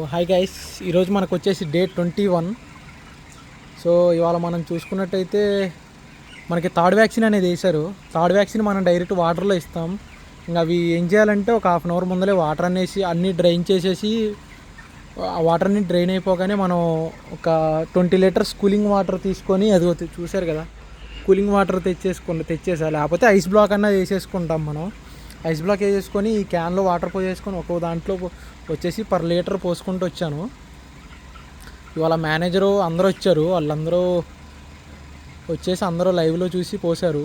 Hi guys, ఈరోజు మనకు వచ్చేసి డే 21. సో ఇవాళ మనం చూసుకున్నట్టయితే మనకి థర్డ్ వ్యాక్సిన్ అనేది వేశారు. థర్డ్ వ్యాక్సిన్ మనం డైరెక్ట్ వాటర్లో ఇస్తాం. ఇంకా అవి ఏం చేయాలంటే ఒక హాఫ్ అన్ అవర్ ముందలే వాటర్ అనేసి అన్నీ డ్రైన్ చేసేసి ఆ వాటర్ అన్ని డ్రైన్ అయిపోగానే మనం ఒక 20 లీటర్స్ కూలింగ్ వాటర్ తీసుకొని అది చూసారు కదా, కూలింగ్ వాటర్ తెచ్చేసాలి. లేకపోతే ఐస్ బ్లాక్ అన్నది వేసేసుకుంటాం. మనం ఐస్ బ్లాక్ వేసేసుకొని ఈ క్యాన్లో వాటర్ పోసేసుకొని ఒక్కో దాంట్లో వచ్చేసి పర్ లీటర్ పోసుకుంటూ వచ్చాను. ఇవాళ మేనేజరు అందరూ వచ్చారు, వాళ్ళందరూ వచ్చేసి అందరూ లైవ్లో చూసి పోసారు.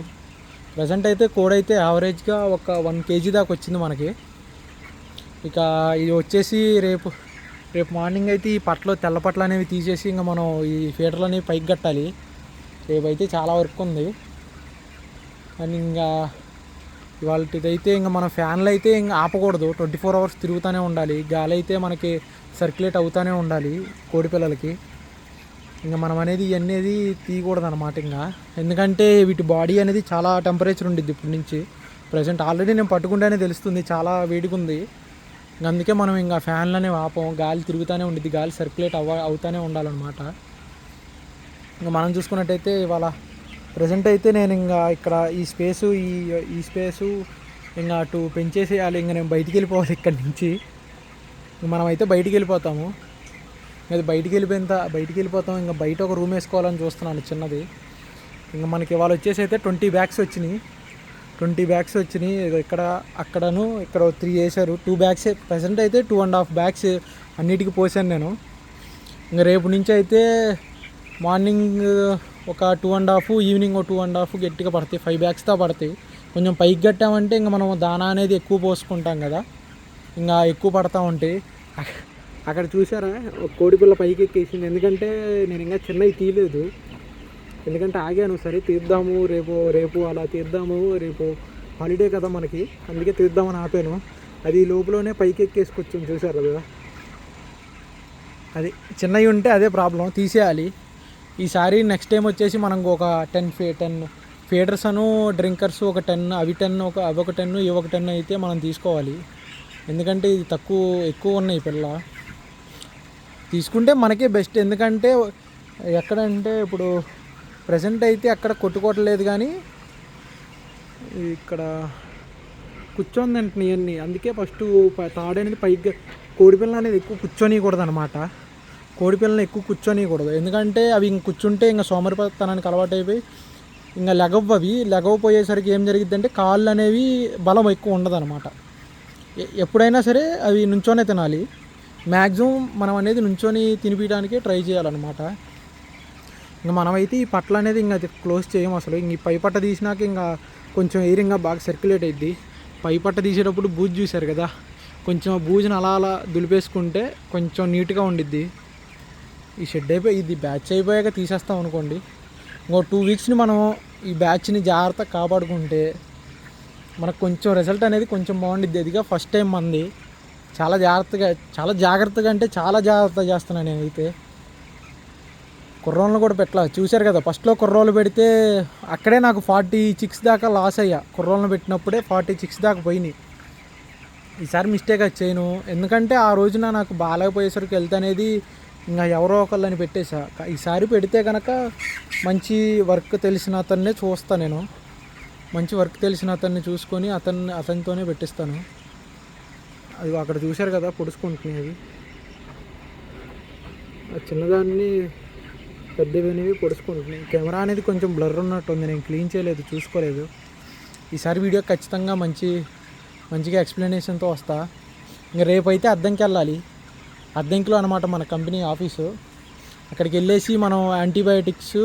ప్రజెంట్ అయితే కోడైతే యావరేజ్గా ఒక 1 kg దాకా వచ్చింది మనకి. ఇక ఇది వచ్చేసి రేపు మార్నింగ్ అయితే ఈ తెల్ల పట్లు అనేవి తీసేసి ఇంకా మనం ఈ ఫీడర్లు అనేవి పైకి కట్టాలి. రేపైతే చాలా వర్క్ ఉంది. అండ్ ఇంకా ఇవాళదైతే ఇంకా మన ఫ్యాన్లు అయితే ఇంకా ఆపకూడదు, 24 hours తిరుగుతూనే ఉండాలి. గాలి అయితే మనకి సర్క్యులేట్ అవుతూనే ఉండాలి కోడి పిల్లలకి. ఇంకా మనం అనేది ఇవన్నీ తీయకూడదు అనమాట. ఇంకా ఎందుకంటే వీటి బాడీ అనేది చాలా టెంపరేచర్ ఉండిద్ది ఇప్పటి నుంచి. ప్రజెంట్ ఆల్రెడీ నేను పట్టుకుంటేనే తెలుస్తుంది చాలా వేడిగా ఉంది. అందుకే మనం ఇంకా ఫ్యాన్లు అనేవి ఆపం, గాలి తిరుగుతూనే ఉండిద్ది, గాలి సర్క్యులేట్ అవుతూనే ఉండాలన్నమాట. ఇంకా మనం చూసుకున్నట్టయితే ఇవాళ ప్రజెంట్ అయితే నేను ఇంకా ఇక్కడ ఈ స్పేసు ఇంకా అటు పెంచేసేయాలి. ఇంకా నేను బయటికి వెళ్ళిపోవాలి ఇక్కడి నుంచి. మనమైతే బయటికి వెళ్ళిపోతాము. అది బయటికి వెళ్ళిపోతాం. ఇంకా బయట ఒక రూమ్ వేసుకోవాలని చూస్తున్నాను చిన్నది. ఇంకా మనకి ఇవాళ వచ్చేసి అయితే 20 bags వచ్చినాయి. 20 bags వచ్చినాయి. అక్కడను ఇక్కడ 3 వేసారు. 2 bags ప్రజెంట్ అయితే 2.5 bags అన్నిటికీ పోసాను నేను. ఇంకా రేపు నుంచి అయితే మార్నింగ్ ఒక 2.5, ఈవినింగ్ ఒక 2.5 గట్టిగా పడతాయి. 5 bags పడతాయి. కొంచెం పైకి కట్టామంటే ఇంకా మనం దానా అనేది ఎక్కువ పోసుకుంటాం కదా, ఇంకా ఎక్కువ పడతా ఉంటాయి. అక్కడ చూసారా ఒక కోడిపిల్ల పైకి ఎక్కేసింది. ఎందుకంటే నేను ఇంకా చిన్నవి తీయలేదు, ఎందుకంటే ఆగాను. సరే తీద్దాము, రేపు అలా తీద్దాము, రేపు హాలిడే కదా మనకి, అందుకే తీద్దామని ఆపాను. అది లోపలనే పైకి ఎక్కేసుకొచ్చింది, చూసారు కదా. అది చిన్నవి ఉంటే అదే ప్రాబ్లం, తీసేయాలి. ఈసారి నెక్స్ట్ టైం వచ్చేసి మనం ఒక 10 ఫీడర్స్ డ్రింకర్స్ ఒక 10, అవి 10, అవి ఒక 10, ఇవి ఒక 10 అయితే మనం తీసుకోవాలి. ఎందుకంటే ఇది ఎక్కువ ఉన్నాయి పిల్ల తీసుకుంటే మనకే బెస్ట్. ఎందుకంటే ఎక్కడంటే ఇప్పుడు ప్రజెంట్ అయితే అక్కడ కొట్టుకోవట్లేదు, కానీ ఇక్కడ కూర్చొని ఇవన్నీ. అందుకే ఫస్ట్ తాడు అనేది పైకి, కోడిపిల్ల అనేది ఎక్కువ కూర్చొనికూడదు అనమాట. కోడిపిల్లని ఎక్కువ కూర్చొనికూడదు, ఎందుకంటే అవి ఇంక కూర్చుంటే ఇంకా సోమరిపోతనానికి అలవాటు అయిపోయి ఇంకా లెగవపోయేసరికి ఏం జరిగిద్దంటే కాళ్ళు అనేవి బలం ఎక్కువ ఉండదు అనమాట. ఎప్పుడైనా సరే అవి నుంచోనే తినాలి. మ్యాక్సిమం మనం అనేది నుంచొని తినిపించడానికే ట్రై చేయాలన్నమాట. ఇంకా మనమైతే ఈ పట్ల అనేది ఇంకా క్లోజ్ చేయం అసలు. ఇంక ఈ పై పట్ట తీసినాక ఇంకా కొంచెం ఎయిర్ ఇంకా బాగా సర్క్యులేట్ అయ్యిద్ది. పై పట్ట తీసేటప్పుడు బూజు చూశారు కదా, కొంచెం బూజుని అలా దులిపేసుకుంటే కొంచెం నీట్గా ఉండిద్ది. ఈ షెడ్ ఇది బ్యాచ్ అయిపోయాక తీసేస్తాం అనుకోండి. ఇంకో 2 weeksని మనం ఈ బ్యాచ్ని జాగ్రత్తగా కాపాడుకుంటే మనకు కొంచెం రిజల్ట్ అనేది కొంచెం బాగుండిద్ది. అదిగా ఫస్ట్ టైం మంది చాలా జాగ్రత్తగా అంటే చాలా జాగ్రత్తగా చేస్తున్నాను నేనైతే. కుర్రోళ్ళని కూడా పెట్టలా, చూశారు కదా. ఫస్ట్లో కుర్రోళ్ళు పెడితే అక్కడే నాకు 40 chicks దాకా లాస్ అయ్యా. కుర్రోళ్ళని పెట్టినప్పుడే 40 chicks దాకా పోయినాయి. ఈసారి మిస్టేక్ అది చేయను, ఎందుకంటే ఆ రోజున నాకు బాగాలేకపోయేసరికి వెళ్తే అనేది ఇంకా ఎవరో ఒకళ్ళని పెట్టేసా. ఈసారి పెడితే కనుక మంచి వర్క్ తెలిసిన అతన్నే చూస్తాను నేను. మంచి వర్క్ తెలిసిన అతన్ని చూసుకొని అతనితోనే పెట్టిస్తాను. అది అక్కడ చూశారు కదా పొడుచుకుంటున్నాయి. ఆ చిన్నదాన్ని పెద్దవి పొడుచుకుంటున్నాయి. కెమెరా అనేది కొంచెం బ్లర్ ఉన్నట్టుంది, నేను క్లీన్ చేయలేదు, చూసుకోలేదు. ఈసారి వీడియో ఖచ్చితంగా మంచిగా ఎక్స్ప్లెనేషన్తో వస్తా. ఇంకా రేపైతే అద్దంకి వెళ్ళాలి. అద్దంకిలో అనమాట మన కంపెనీ ఆఫీసు. అక్కడికి వెళ్ళేసి మనం యాంటీబయాటిక్స్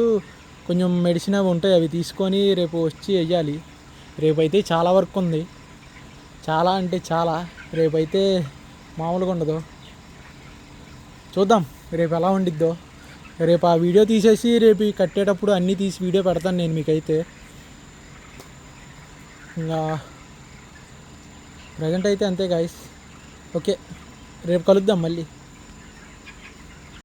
కొంచెం మెడిసిన్ అవి ఉంటాయి, అవి తీసుకొని రేపు వచ్చి వెయ్యాలి. రేపైతే చాలా వర్క్ ఉంది, చాలా అంటే చాలా. రేపైతే మామూలుగా ఉండదు. చూద్దాం రేపు ఎలా ఉండిద్దో. రేపు ఆ వీడియో తీసేసి రేపు కట్టేటప్పుడు అన్నీ తీసి వీడియో పెడతాను నేను మీకైతే. ఇంకా ప్రజెంట్ అయితే అంతే గాయస్. ఓకే, రేపు కలుద్దాం మళ్ళీ.